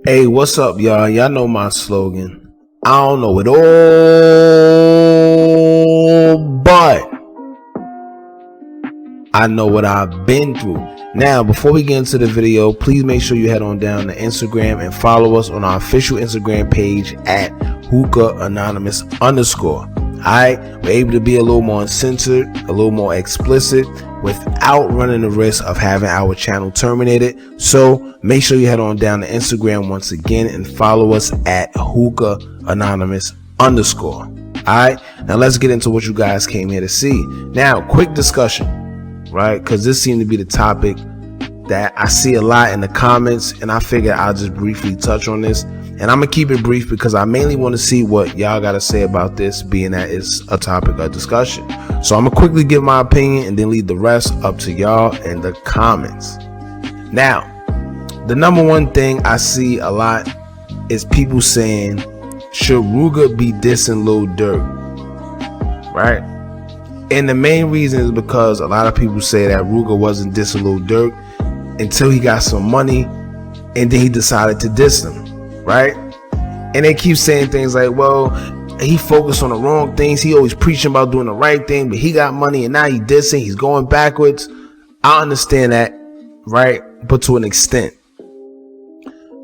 Hey, what's up, y'all? Y'all know my slogan. I don't know it all, but I know what I've been through. Now, before we get into the video, please make sure you head on down to Instagram and follow us on our official Instagram page at hookah_anonymous_. Alright, we're able to be a little more uncensored, a little more explicit, without running the risk of having our channel terminated. So make sure you head on down to Instagram once again and follow us at hookah_anonymous_. Alright, now let's get into what you guys came here to see. Now, quick discussion, right? Because this seemed to be the topic that I see a lot in the comments, and I figured I'll just briefly touch on this. And I'm gonna keep it brief because I mainly want to see what y'all gotta say about this, being that it's a topic of discussion. So I'm gonna quickly give my opinion and then leave the rest up to y'all in the comments. Now, the number one thing I see a lot is people saying, should Rooga be dissing Lil Durk? Right? And the main reason is because a lot of people say that Rooga wasn't dissing Lil Durk until he got some money, and then he decided to diss him. Right? And they keep saying things like, well, he focused on the wrong things. He always preaching about doing the right thing, but he got money and now he dissing. He's going backwards. I understand that, right? But to an extent.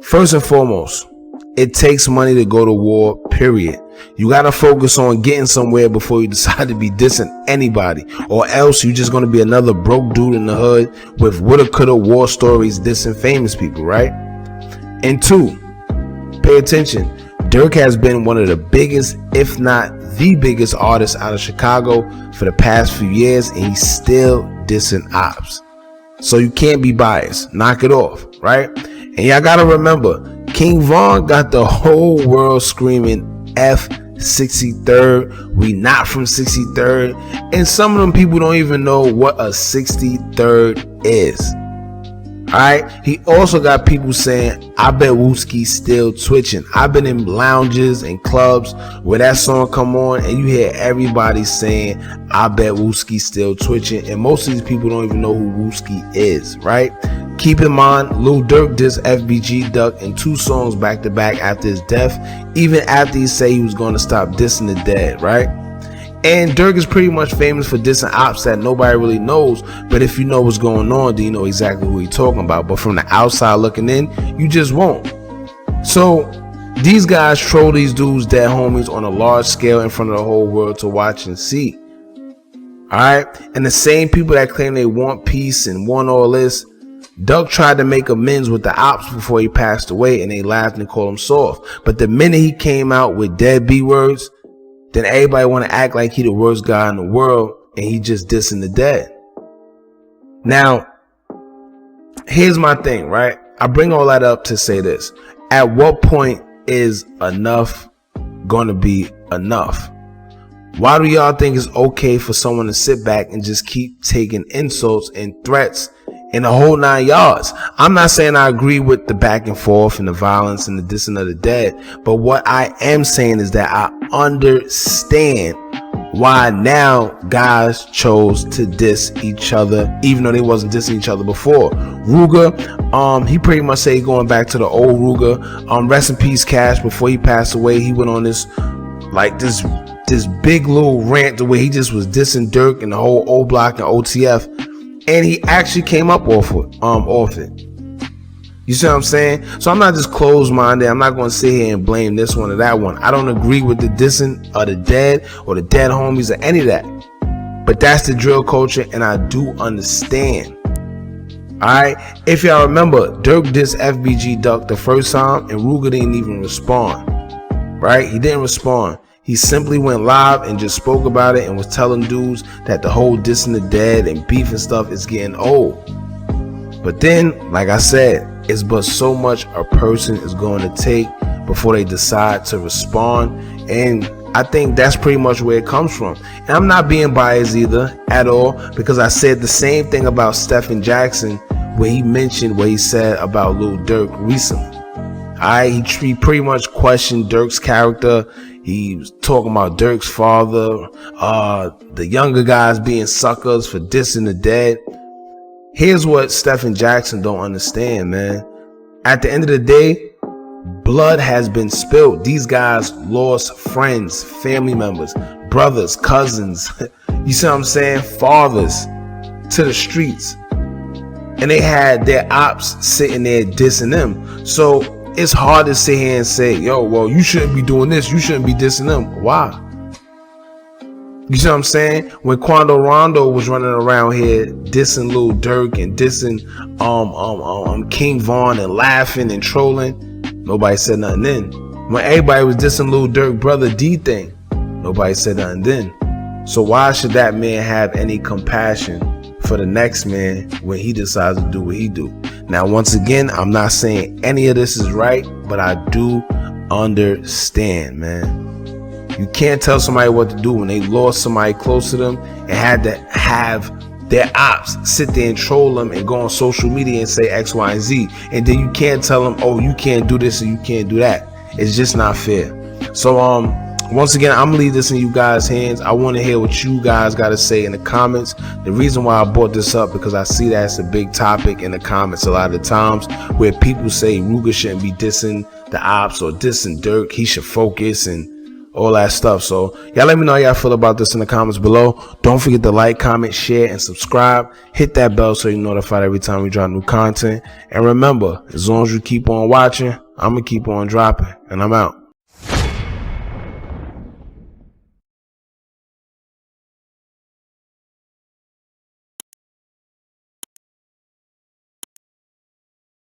First and foremost, it takes money to go to war, period. You got to focus on getting somewhere before you decide to be dissing anybody, or else you're just going to be another broke dude in the hood with woulda, coulda, war stories dissing famous people, right? And two, pay attention. Durk has been one of the biggest, if not the biggest artist out of Chicago for the past few years, and he's still dissing ops. So you can't be biased. Knock it off, right? And y'all gotta remember, King Von got the whole world screaming F 63rd. We not from 63rd. And some of them people don't even know what a 63rd is. Alright, he also got people saying, I bet Wooski's still twitching. I've been in lounges and clubs where that song come on and you hear everybody saying, I bet Wooski's still twitching. And most of these people don't even know who Wooski is, right? Keep in mind, Lil Durk dissed FBG Duck in 2 songs back to back after his death, even after he said he was going to stop dissing the dead, right? And Durk is pretty much famous for dissing ops that nobody really knows, but if you know what's going on, then you know exactly who he's talking about. But from the outside looking in, you just won't. So these guys troll these dudes, dead homies, on a large scale in front of the whole world to watch and see. Alright, and the same people that claim they want peace and want all this, Duck tried to make amends with the ops before he passed away, and they laughed and called him soft. But the minute he came out with dead B words, then everybody want to act like he the worst guy in the world and he just dissing the dead. Now, here's my thing, right? I bring all that up to say this. At what point is enough gonna be enough? Why do y'all think it's okay for someone to sit back and just keep taking insults and threats in the whole 9 yards? I'm not saying I agree with the back and forth and the violence and the dissing of the dead, but what I am saying is that I understand why now guys chose to diss each other, even though they wasn't dissing each other before. Rooga, he pretty much said going back to the old Rooga. Rest in peace, Cash. Before he passed away, he went on this big little rant the way he just was dissing Durk and the whole O Block and OTF. And he actually came up off it. You see what I'm saying? So I'm not just closed-minded. I'm not going to sit here and blame this one or that one. I don't agree with the dissing of the dead or the dead homies or any of that. But that's the drill culture, and I do understand. Alright? If y'all remember, Durk dissed FBG Duck the first time, and Rooga didn't even respond. Right? He didn't respond. He simply went live and just spoke about it and was telling dudes that the whole dissing the dead and beef and stuff is getting old. But then, like I said, it's but so much a person is going to take before they decide to respond. And I think that's pretty much where it comes from. And I'm not being biased either at all, because I said the same thing about Stephen Jackson when he mentioned what he said about Lil Durk recently. He pretty much questioned Durk's character. He was talking about Durk's father, the younger guys being suckers for dissing the dead. Here's what Stephen Jackson don't understand, man. At the end of the day, Blood has been spilled. These guys lost friends, family members, brothers, cousins, you see what I'm saying? Fathers to the streets. And they had their ops sitting there dissing them. So it's hard to sit here and say, yo, well, you shouldn't be doing this. You shouldn't be dissing them. Why? You see what I'm saying? When Quando Rondo was running around here dissing Lil Durk and dissing King Von and laughing and trolling, nobody said nothing then. When everybody was dissing Lil Durk brother D thing, nobody said nothing then. So why should that man have any compassion for the next man when he decides to do what he do? Now, once again, I'm not saying any of this is right, but I do understand, man. You can't tell somebody what to do when they lost somebody close to them and had to have their ops sit there and troll them and go on social media and say X, Y, and Z. And then you can't tell them, oh, you can't do this and you can't do that. It's just not fair. So, once again, I'm gonna leave this in you guys' hands. I want to hear what you guys got to say in the comments. The reason why I brought this up, because I see that it's a big topic in the comments a lot of the times, where people say Rooga shouldn't be dissing the ops or dissing Durk. He should focus and all that stuff. So y'all let me know how y'all feel about this in the comments below. Don't forget to like, comment, share, and subscribe. Hit that bell so you're notified every time we drop new content. And remember, as long as you keep on watching, I'm gonna keep on dropping. And I'm out.